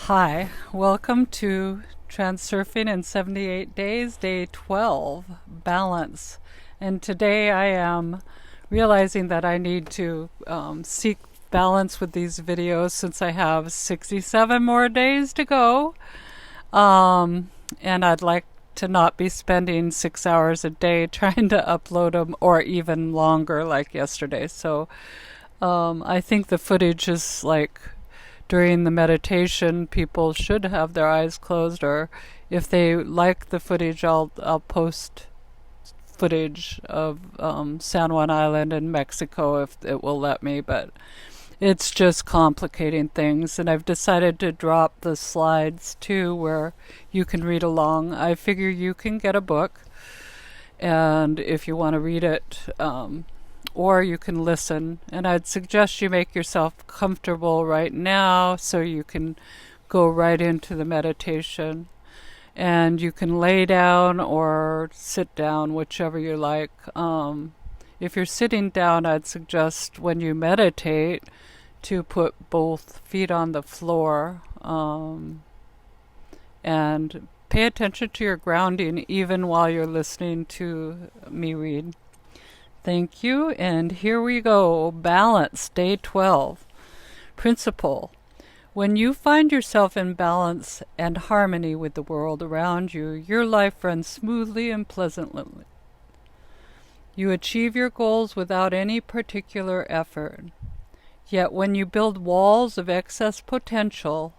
Hi, welcome to Transurfing in 78 Days, Day 12, Balance. And today I am realizing that I need to seek balance with these videos since I have 67 more days to go. And I'd like to not be spending 6 hours a day trying to upload them, or even longer like yesterday. So I think the footage is like during the meditation, people should have their eyes closed, or if they like the footage, I'll post footage of San Juan Island in Mexico if it will let me, but it's just complicating things, and I've decided to drop the slides too where you can read along. I figure you can get a book, and if you want to read it, or you can listen. And I'd suggest you make yourself comfortable right now so you can go right into the meditation. And you can lay down or sit down, whichever you like. If you're sitting down, I'd suggest when you meditate to put both feet on the floor, and pay attention to your grounding even while you're listening to me read. Thank you, and here we go. Balance, Day 12. Principle. When you find yourself in balance and harmony with the world around you, your life runs smoothly and pleasantly. You achieve your goals without any particular effort. Yet when you build walls of excess potential,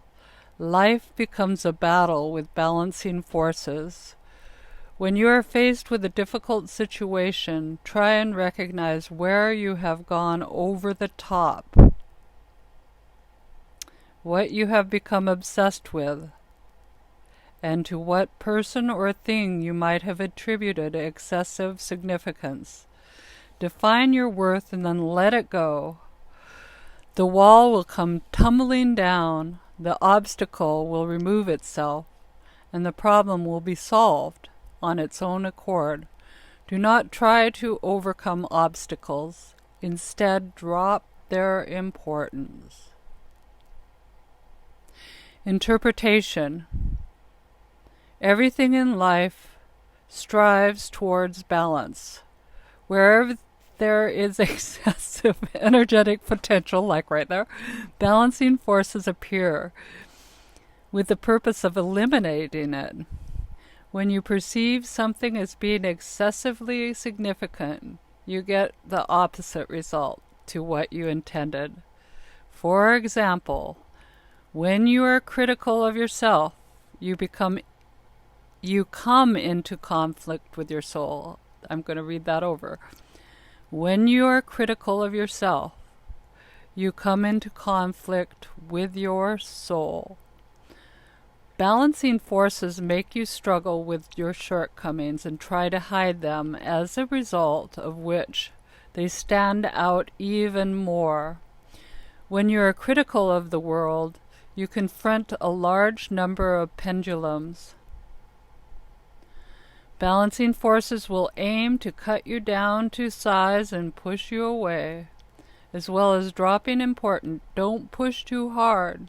life becomes a battle with balancing forces. When you are faced with a difficult situation, try and recognize where you have gone over the top, what you have become obsessed with, and to what person or thing you might have attributed excessive significance. Define your worth and then let it go. The wall will come tumbling down, the obstacle will remove itself, and the problem will be solved on its own accord. Do not try to overcome obstacles. Instead, drop their importance. Interpretation. Everything in life strives towards balance. Wherever there is excessive energetic potential, like right there, balancing forces appear with the purpose of eliminating it. When you perceive something as being excessively significant, you get the opposite result to what you intended. For example, when you are critical of yourself, you come into conflict with your soul. I'm going to read that over. When you are critical of yourself, you come into conflict with your soul. Balancing forces make you struggle with your shortcomings and try to hide them, as a result of which they stand out even more. When you are critical of the world, you confront a large number of pendulums. Balancing forces will aim to cut you down to size and push you away, as well as dropping important. Don't push too hard.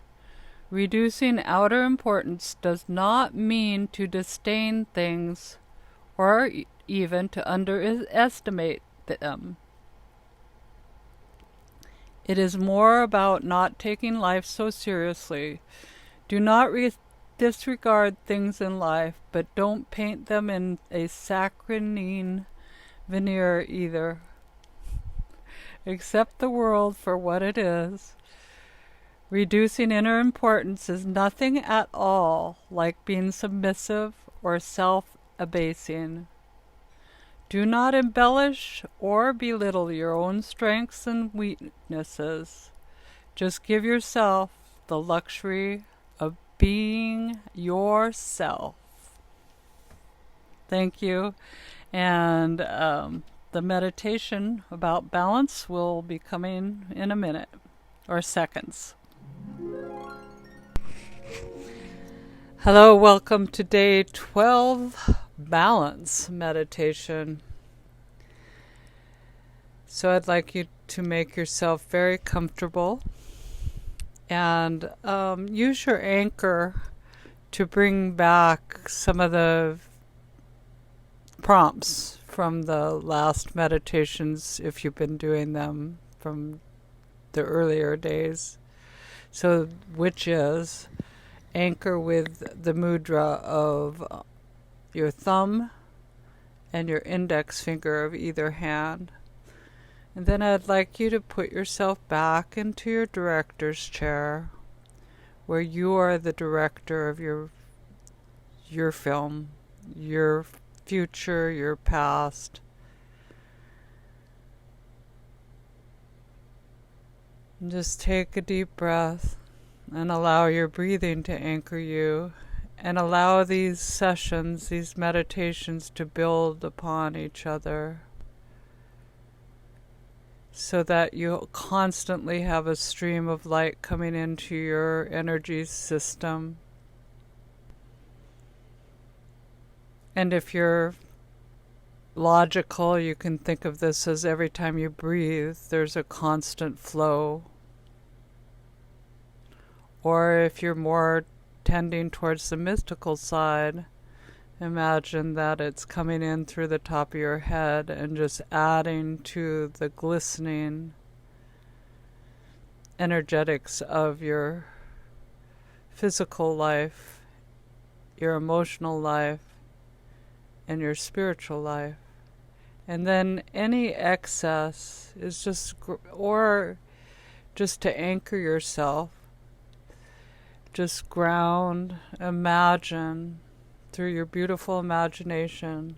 Reducing outer importance does not mean to disdain things or even to underestimate them. It is more about not taking life so seriously. Do not disregard things in life, but don't paint them in a saccharine veneer either. Accept the world for what it is. Reducing inner importance is nothing at all like being submissive or self-abasing. Do not embellish or belittle your own strengths and weaknesses. Just give yourself the luxury of being yourself. Thank you. And the meditation about balance will be coming in a minute or seconds. Hello, welcome to Day 12, Balance Meditation. So I'd like you to make yourself very comfortable. And use your anchor to bring back some of the prompts from the last meditations if you've been doing them from the earlier days. So, which is anchor with the mudra of your thumb and your index finger of either hand. And then I'd like you to put yourself back into your director's chair, where you are the director of your film, your future, your past. And just take a deep breath and allow your breathing to anchor you, and allow these sessions, these meditations, to build upon each other, so that you constantly have a stream of light coming into your energy system. And if you're logical, you can think of this as every time you breathe, there's a constant flow. Or if you're more tending towards the mystical side, imagine that it's coming in through the top of your head and just adding to the glistening energetics of your physical life, your emotional life, and your spiritual life. And then any excess is just, or just to anchor yourself, just ground, imagine through your beautiful imagination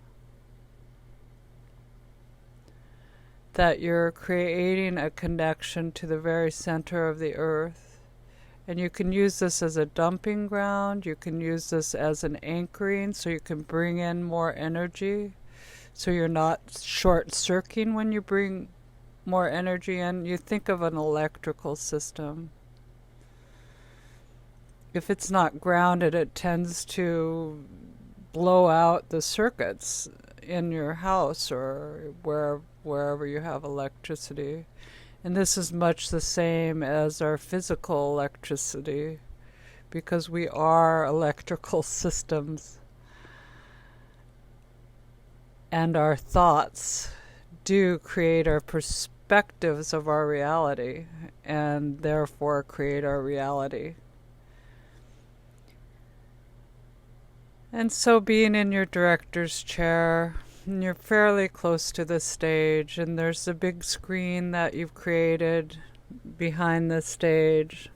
that you're creating a connection to the very center of the earth. And you can use this as a dumping ground, you can use this as an anchoring, so you can bring in more energy, so you're not short-circuiting when you bring more energy in. You think of an electrical system. If it's not grounded, it tends to blow out the circuits in your house or wherever you have electricity. And this is much the same as our physical electricity, because we are electrical systems. And our thoughts do create our perspectives of our reality, and therefore create our reality. And so being in your director's chair, and you're fairly close to the stage, and there's a big screen that you've created behind the stage.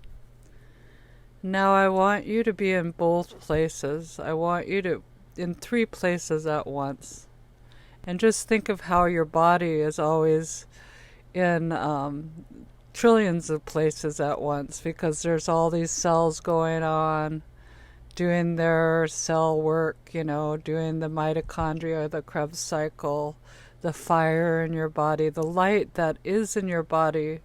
Now I want you to be in both places. I want you to in 3 places at once. And just think of how your body is always in trillions of places at once, because there's all these cells going on, doing their cell work, doing the mitochondria, the Krebs cycle, the fire in your body, the light that is in your body.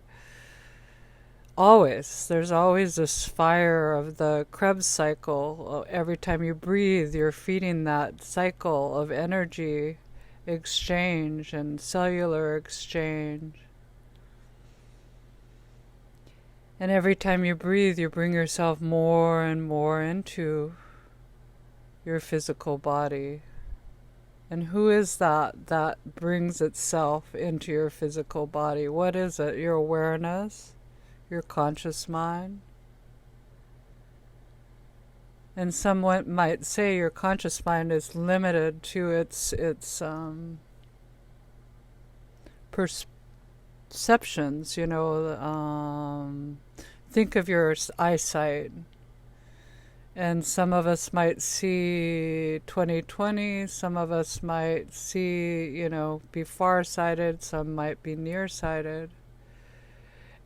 There's always this fire of the Krebs cycle. Every time you breathe, you're feeding that cycle of energy exchange and cellular exchange. And every time you breathe, you bring yourself more and more into your physical body. And who is that brings itself into your physical body? What is it? Your awareness? Your conscious mind? And someone might say your conscious mind is limited to its perceptions, think of your eyesight. And some of us might see 20/20, some of us might see, be farsighted, some might be nearsighted.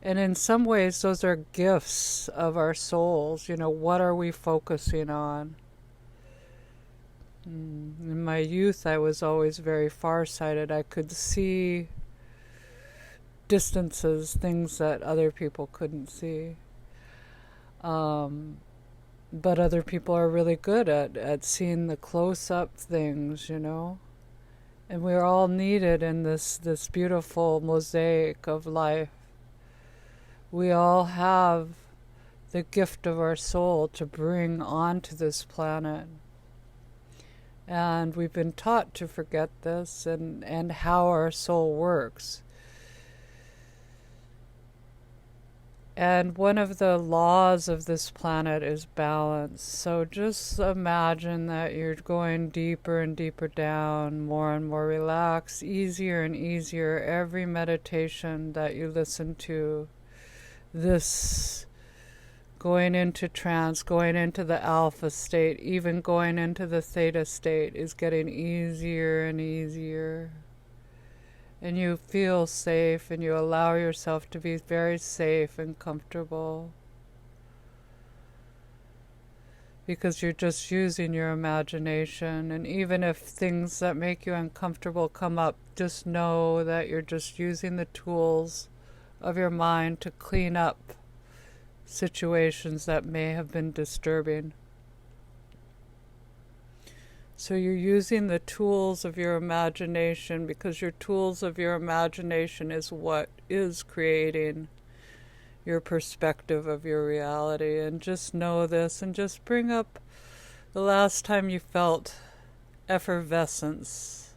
And in some ways, those are gifts of our souls. What are we focusing on? In my youth, I was always very farsighted. I could see distances, things that other people couldn't see. But other people are really good at seeing the close-up things, And we're all needed in this beautiful mosaic of life. We all have the gift of our soul to bring onto this planet. And we've been taught to forget this and how our soul works. And one of the laws of this planet is balance. So just imagine that you're going deeper and deeper down, more and more relaxed, easier and easier. Every meditation that you listen to, this going into trance, going into the alpha state, even going into the theta state is getting easier and easier. And you feel safe and you allow yourself to be very safe and comfortable. Because you're just using your imagination. And even if things that make you uncomfortable come up, just know that you're just using the tools of your mind to clean up situations that may have been disturbing. So you're using the tools of your imagination, because your tools of your imagination is what is creating your perspective of your reality. And just know this, and just bring up the last time you felt effervescence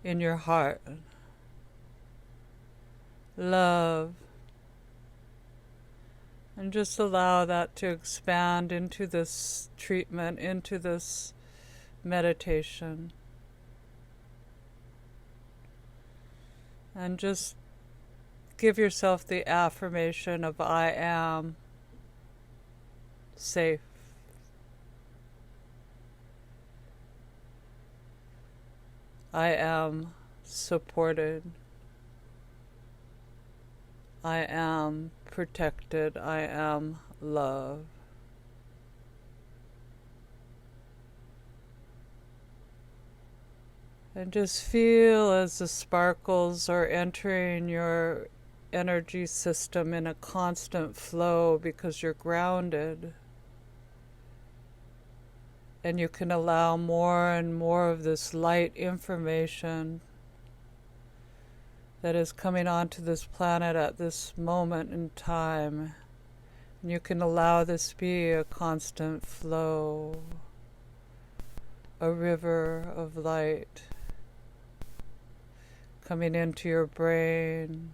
in your heart, love, and just allow that to expand into this treatment, into this meditation. And just give yourself the affirmation of I am safe. I am supported. I am protected. I am love. And just feel as the sparkles are entering your energy system in a constant flow, because you're grounded. And you can allow more and more of this light information that is coming onto this planet at this moment in time. And you can allow this to be a constant flow, a river of light coming into your brain,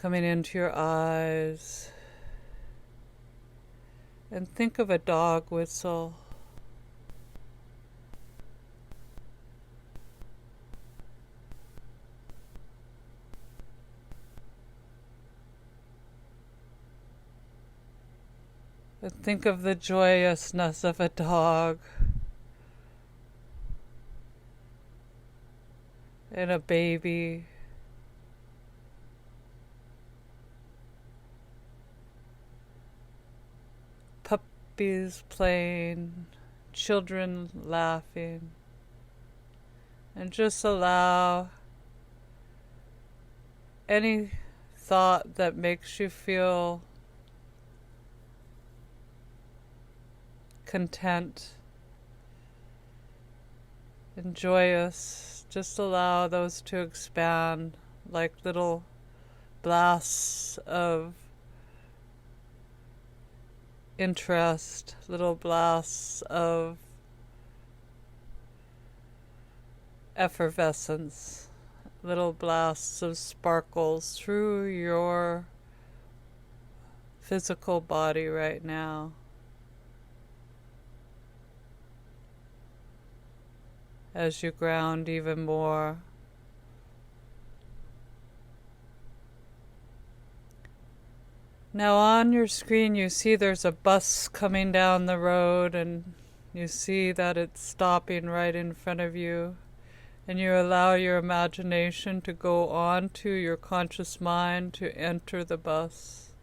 coming into your eyes. And think of a dog whistle. And think of the joyousness of a dog and a baby. Puppies playing, children laughing. And just allow any thought that makes you feel content and joyous, just allow those to expand like little blasts of interest, little blasts of effervescence, little blasts of sparkles through your physical body right now. As you ground even more. Now on your screen you see there's a bus coming down the road, and you see that it's stopping right in front of you, and you allow your imagination to go on to your conscious mind to enter the bus.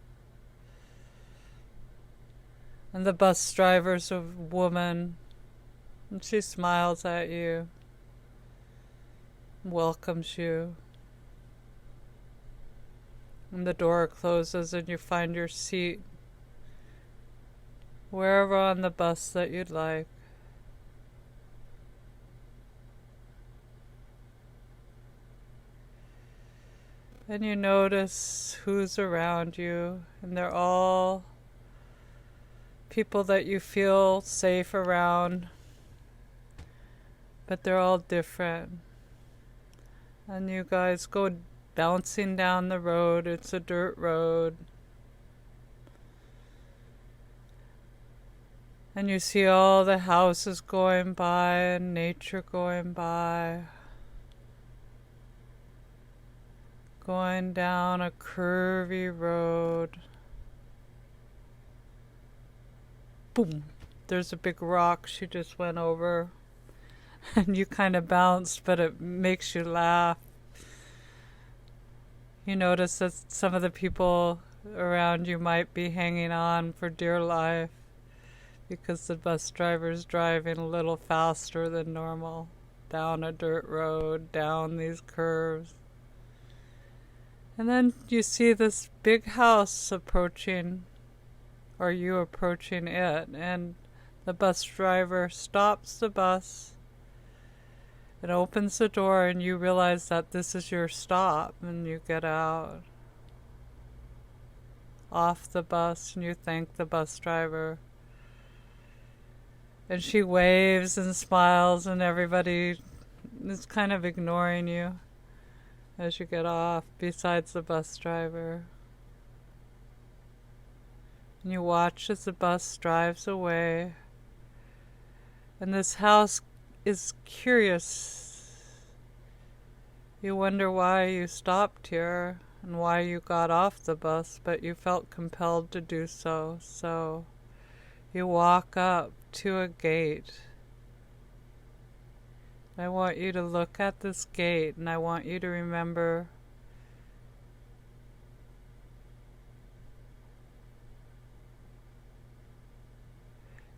And the bus driver's a woman, and she smiles at you, welcomes you. And the door closes and you find your seat wherever on the bus that you'd like. And you notice who's around you, and they're all people that you feel safe around, but they're all different. And you guys go bouncing down the road. It's a dirt road. And you see all the houses going by and nature going by. Going down a curvy road. Boom! There's a big rock she just went over. And you kind of bounced, but it makes you laugh. You notice that some of the people around you might be hanging on for dear life because the bus driver's driving a little faster than normal down a dirt road, down these curves. And then you see this big house approaching, or you approaching it, and the bus driver stops the bus and opens the door, and you realize that this is your stop, and you get out off the bus and you thank the bus driver. And she waves and smiles, and everybody is kind of ignoring you as you get off, besides the bus driver. And you watch as the bus drives away. And this house is curious. You wonder why you stopped here and why you got off the bus, but you felt compelled to do so. So you walk up to a gate. I want you to look at this gate, and I want you to remember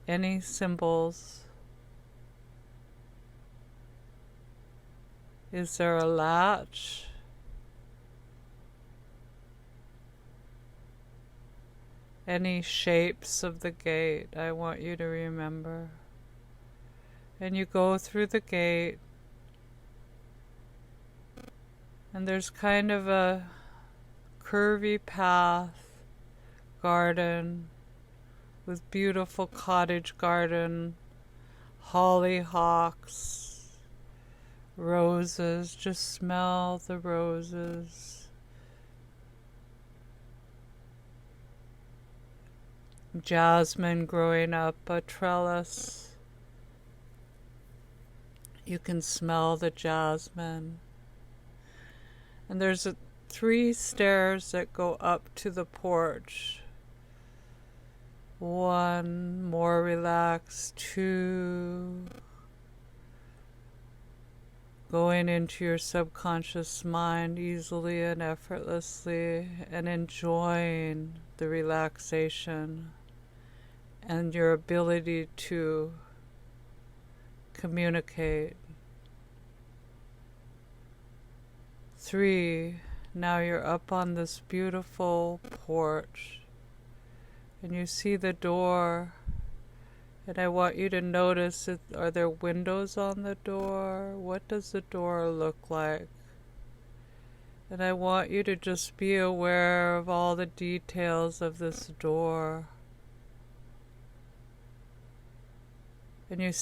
any symbols. Is there a latch? Any shapes of the gate I want you to remember. And you go through the gate, and there's kind of a curvy path, garden, with beautiful cottage garden, hollyhocks, roses. Just smell the roses. Jasmine growing up a trellis. You can smell the jasmine. And there's 3 stairs that go up to the porch. 1, more relaxed. 2, going into your subconscious mind easily and effortlessly, and enjoying the relaxation and your ability to communicate. 3, now you're up on this beautiful porch, and you see the door, and I want you to notice are there windows on the door? What does the door look like? And I want you to just be aware of all the details of this door. And you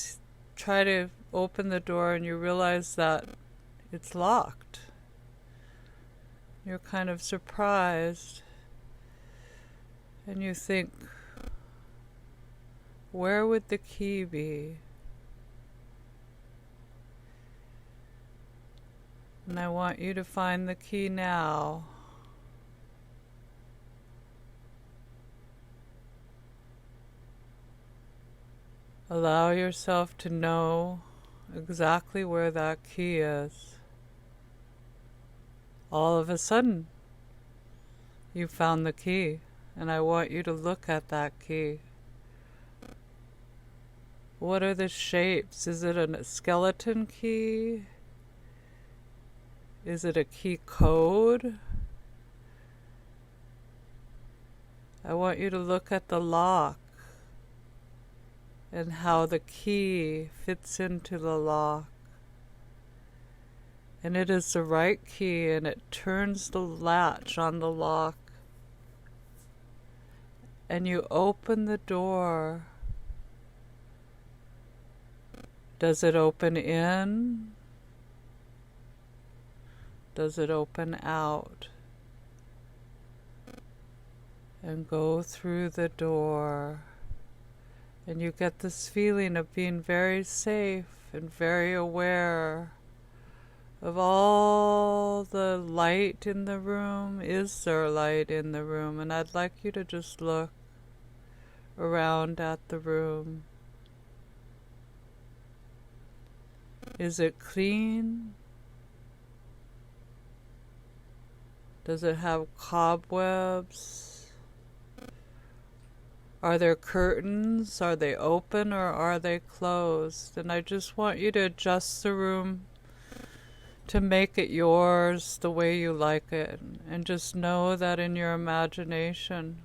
try to open the door, and you realize that it's locked. You're kind of surprised. And you think, where would the key be? And I want you to find the key now. Allow yourself to know exactly where that key is. All of a sudden, you found the key, and I want you to look at that key. What are the shapes? Is it a skeleton key? Is it a key code? I want you to look at the lock and how the key fits into the lock. And it is the right key, and it turns the latch on the lock. And you open the door. Does it open in? Does it open out? And go through the door. And you get this feeling of being very safe and very aware of all the light in the room. Is there light in the room? And I'd like you to just look around at the room. Is it clean? Does it have cobwebs? Are there curtains? Are they open or are they closed? And I just want you to adjust the room to make it yours the way you like it. And just know that in your imagination,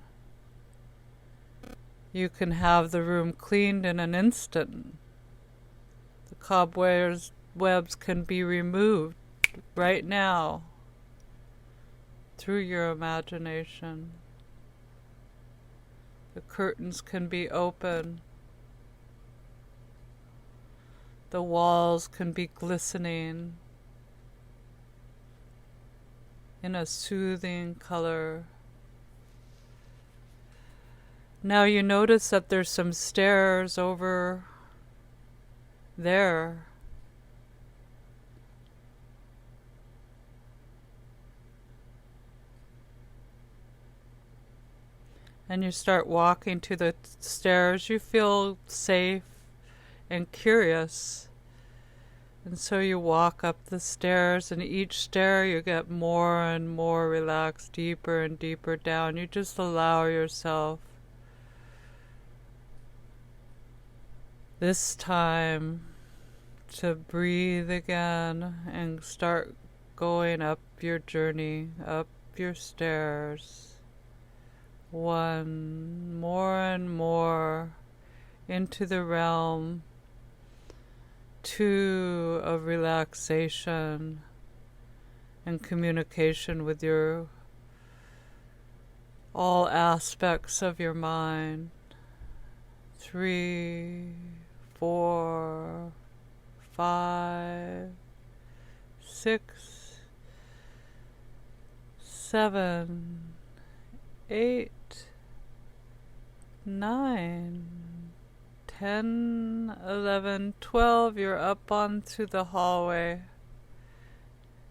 you can have the room cleaned in an instant. The cobwebs can be removed right now through your imagination. The curtains can be open. The walls can be glistening in a soothing color. Now you notice that there's some stairs over there. And you start walking to the stairs. You feel safe and curious. And so you walk up the stairs, and each stair you get more and more relaxed, deeper and deeper down. You just allow yourself this time to breathe again and start going up your journey, up your stairs. One, more and more into the realm. Two, of relaxation and communication with your all aspects of your mind. 3, 4, 5, 6, 7, 8, 9, 10, 11, 12, you're up onto the hallway.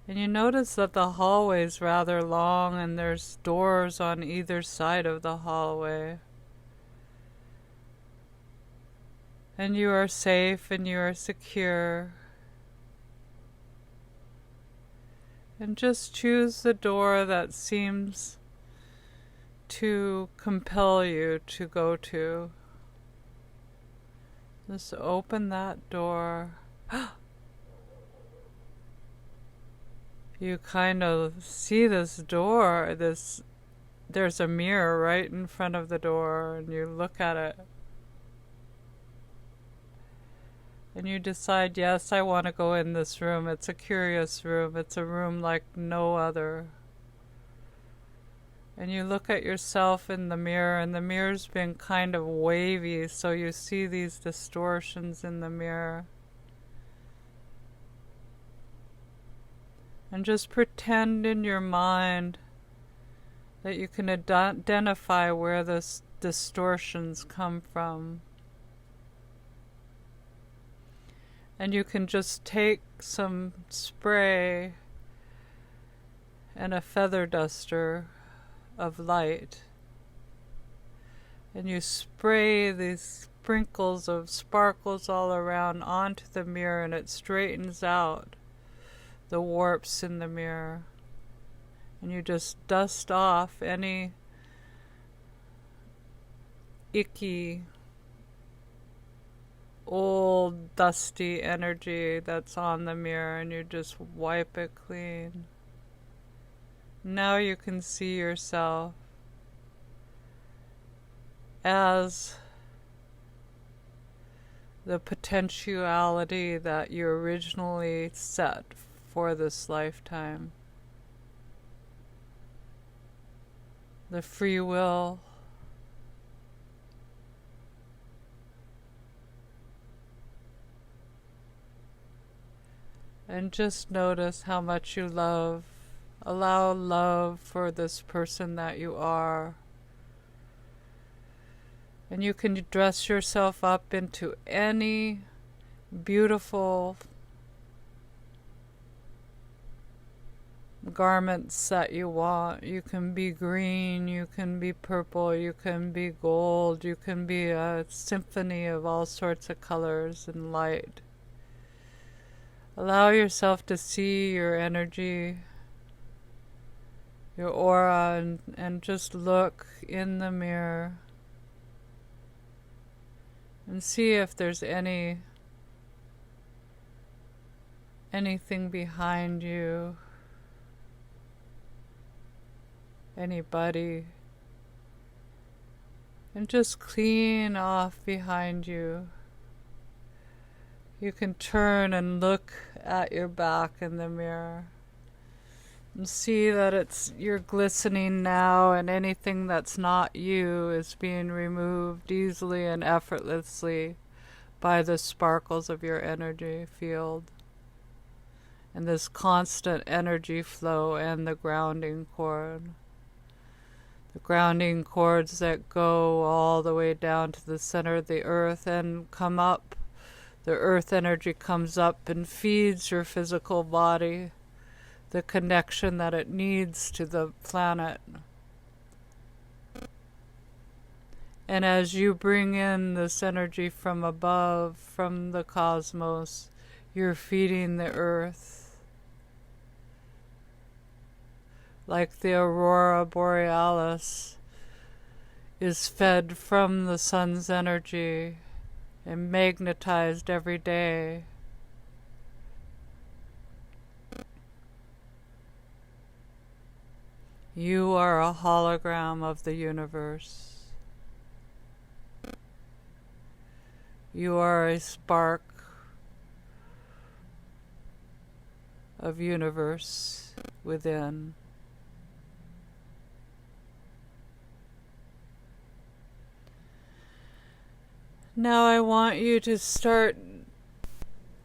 And you notice that the hallway is rather long and there's doors on either side of the hallway. And you are safe and you are secure. And just choose the door that seems to compel you to go to. Just open that door. You kind of see this door, there's a mirror right in front of the door, and you look at it. And you decide, yes, I want to go in this room. It's a curious room. It's a room like no other. And you look at yourself in the mirror, and the mirror's been kind of wavy, so you see these distortions in the mirror. And just pretend in your mind that you can identify where the distortions come from. And you can just take some spray and a feather duster of light, and you spray these sprinkles of sparkles all around onto the mirror, and it straightens out the warps in the mirror. And you just dust off any icky, old, dusty energy that's on the mirror, and you just wipe it clean. Now you can see yourself as the potentiality that you originally set for this lifetime. The free will, and just notice how much you love. Allow love for this person that you are. And you can dress yourself up into any beautiful garments that you want. You can be green, you can be purple, you can be gold, you can be a symphony of all sorts of colors and light. Allow yourself to see your energy, your aura, and just look in the mirror and see if there's anything behind you, anybody, and just clean off behind you. You can turn and look at your back in the mirror and see that you're glistening now, and anything that's not you is being removed easily and effortlessly by the sparkles of your energy field and this constant energy flow and the grounding cord. The grounding cords that go all the way down to the center of the earth and come up. The earth energy comes up and feeds your physical body the connection that it needs to the planet. And as you bring in this energy from above, from the cosmos, you're feeding the earth. Like the aurora borealis is fed from the sun's energy and magnetized every day. You are a hologram of the universe. You are a spark of universe within. Now I want you to start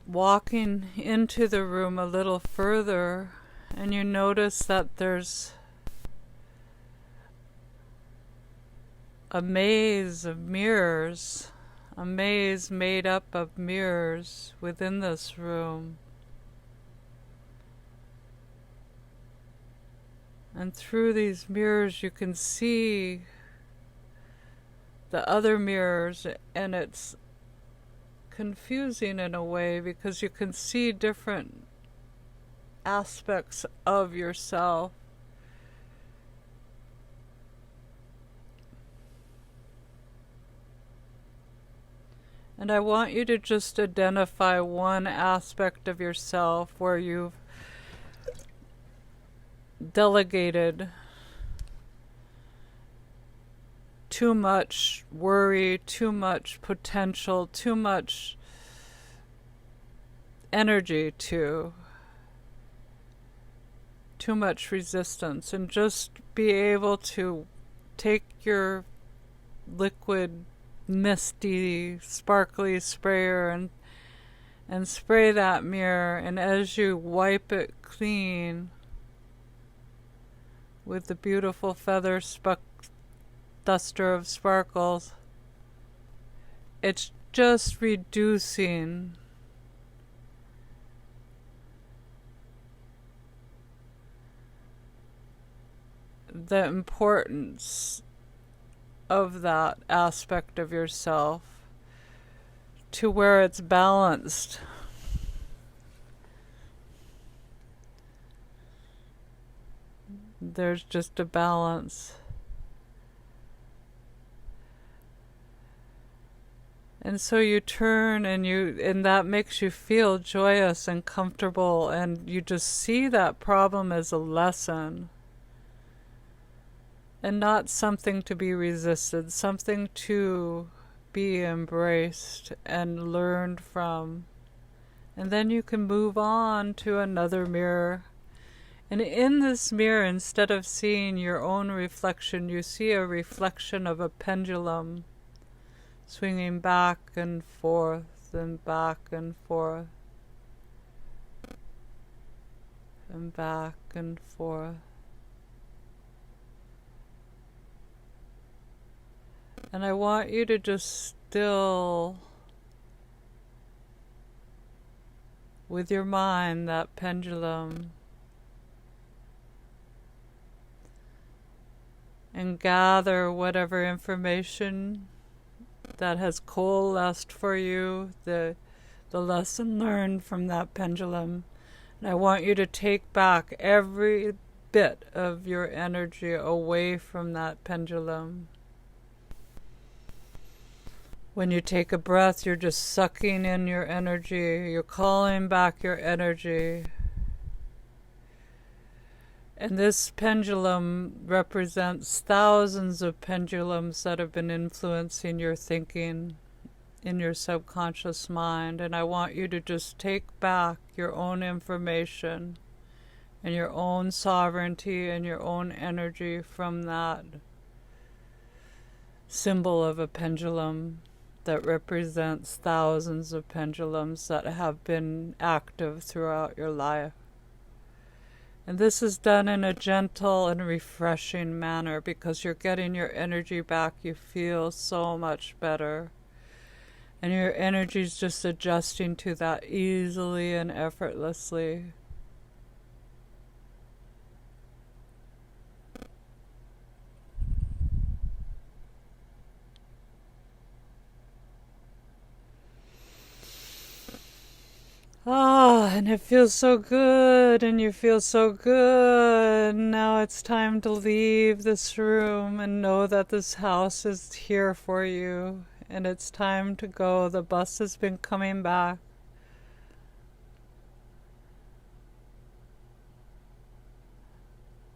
walking into the room a little further, and you notice that there's a maze of mirrors, a maze made up of mirrors within this room. And through these mirrors you can see the other mirrors, and it's confusing in a way because you can see different aspects of yourself. And I want you to just identify one aspect of yourself where you've delegated too much worry, too much potential, too much energy to, too much resistance, and just be able to take your liquid, misty, sparkly sprayer and spray that mirror, and as you wipe it clean with the beautiful feather duster of sparkles, it's just reducing the importance of that aspect of yourself to where it's balanced. There's just a balance. And so you turn and that makes you feel joyous and comfortable, and you just see that problem as a lesson and not something to be resisted, something to be embraced and learned from And then you can move on to another mirror. And in this mirror, instead of seeing your own reflection, you see a reflection of a pendulum swinging back and forth and back and forth and back and forth. And I want you to just still with your mind that pendulum and gather whatever information that has coalesced for you, the lesson learned from that pendulum. And I want you to take back every bit of your energy away from that pendulum. When you take a breath, you're just sucking in your energy. You're calling back your energy. And this pendulum represents thousands of pendulums that have been influencing your thinking in your subconscious mind. And I want you to just take back your own information and your own sovereignty and your own energy from that symbol of a pendulum that represents thousands of pendulums that have been active throughout your life. And this is done in a gentle and refreshing manner because you're getting your energy back. You feel so much better. And your energy is just adjusting to that easily and effortlessly. Ah, and it feels so good, and you feel so good. Now it's time to leave this room and know that this house is here for you, and it's time to go. The bus has been coming back.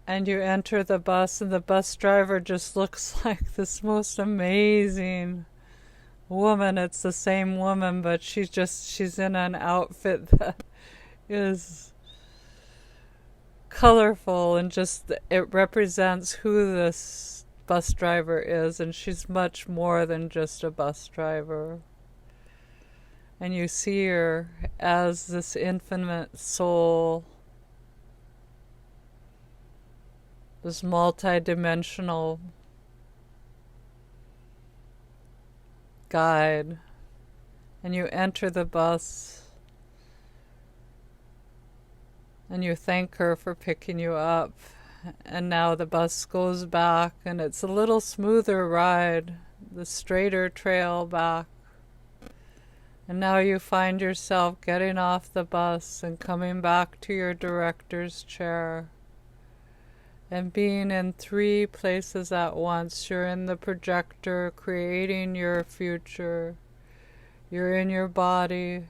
And you enter the bus, and the bus driver just looks like this most amazing woman. It's the same woman, but she's in an outfit that is colorful and just it represents who this bus driver is, and she's much more than just a bus driver. And you see her as this infinite soul, this multi-dimensional guide. And you enter the bus and you thank her for picking you up. And now the bus goes back, and it's a little smoother ride, the straighter trail back. And now you find yourself getting off the bus and coming back to your director's chair and being in 3 places at once. You're in the projector, creating your future. You're in your body,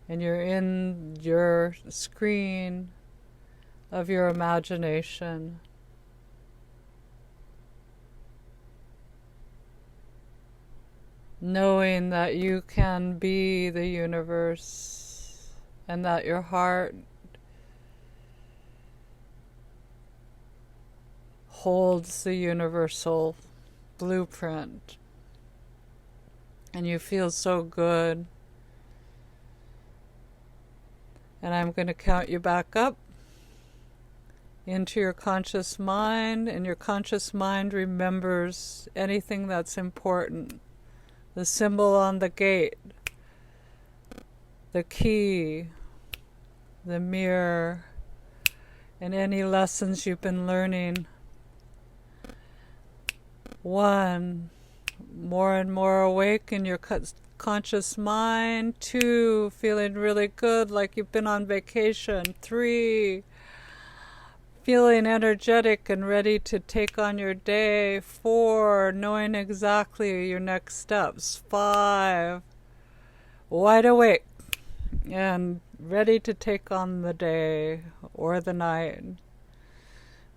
and you're in your screen of your imagination. Knowing that you can be the universe and that your heart holds the universal blueprint. And you feel so good. And I'm going to count you back up into your conscious mind, and your conscious mind remembers anything that's important. The symbol on the gate, the key, the mirror, and any lessons you've been learning. 1, more and more awake in your conscious mind. 2, feeling really good, like you've been on vacation. 3, feeling energetic and ready to take on your day. 4, knowing exactly your next steps. 5, wide awake and ready to take on the day or the night.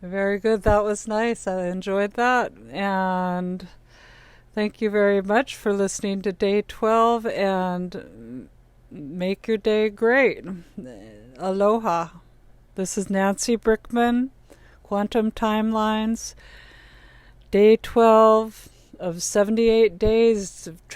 Very good. That was nice. I enjoyed that. And thank you very much for listening to day 12. And make your day great. Aloha. This is Nancy Brickman, Quantum Timelines, day 12 of 78 days of